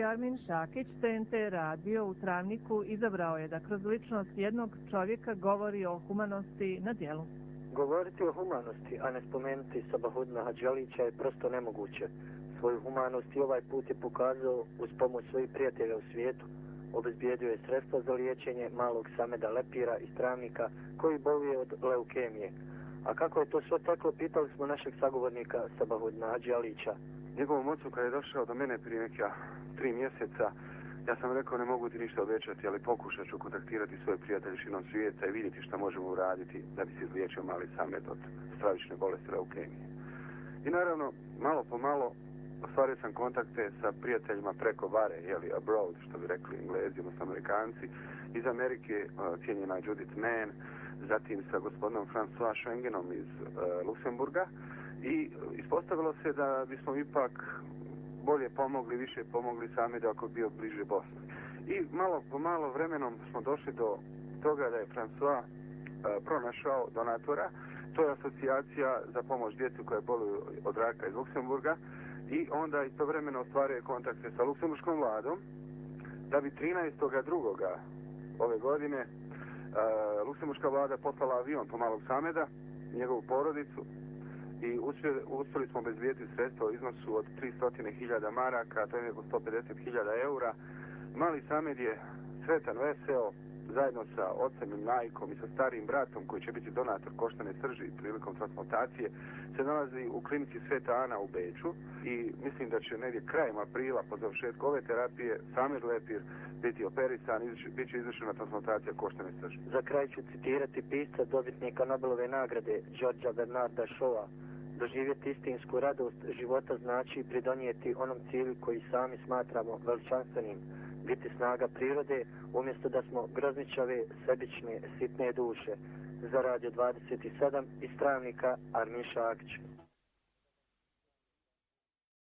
Armin Šakić, TNT radio u Travniku izabrao je da kroz ličnost jednog čovjeka govori o humanosti na djelu. Govoriti o humanosti, a ne spomenuti Sabahudina Hadžalića je prosto nemoguće. Svoju humanost i ovaj put je pokazao uz pomoć svojih prijatelja u svijetu. Obezbijedio je sredstva za liječenje malog Sameda Lepira iz Travnika koji boluje od leukemije. A kako je to sve teklo, pitali smo našeg sagovornika Sabahudina Hadžalića. Njegovom ocu kad je došao do mene prije neka 3 mjeseca, ja sam rekao ne mogu ti ništa obećati, ali pokušat ću kontaktirati svoje prijatelje širom svijeta i vidjeti šta možemo uraditi da bi se izliječio mali Samed od stravične bolesti leukemije. I naravno, malo po malo ostvario sam kontakte sa prijateljima preko bare, abroad, što bi rekli Englezi, odnosno Amerikanci, iz Amerike, cijenjena Judith Mann, zatim sa gospodinom François Schengenom iz Luksemburga i ispostavilo se da bismo ipak bolje pomogli, više pomogli Samedu ako bio bliže Bosni. I malo po malo vremenom smo došli do toga da je François pronašao donatora. To je asocijacija za pomoć djecu koja boluju od raka iz Luksemburga i onda istovremeno ostvaruje kontakte sa luksemburškom vladom da bi 13.2. ove godine luksemburška vlada poslala avion po malog Sameda, njegovu porodicu i uspjeli smo obezbijediti sredstva u iznosu od 300.000 maraka, to je nego 150.000 eura. Mali Samed je sretan, veseo, zajedno sa ocem i majkom i sa starijim bratom koji će biti donator koštane srži prilikom transplantacije, se nalazi u klinici Sveta Ana u Beču i mislim da će negdje krajem aprila po završetku ove terapije Samed Lepir biti operisan i bit će izvršena transplantacija koštane srži. Za kraj ću citirati pisca dobitnika Nobelove nagrade Georgea Bernarda Shawa. Doživjeti istinsku radost života znači pridonijeti onom cilju koji sami smatramo veličanstvenim, biti snaga prirode umjesto da smo grozničave, sebične, sitne duše. Za Radio 27 iz Travnika, Armin Šakić.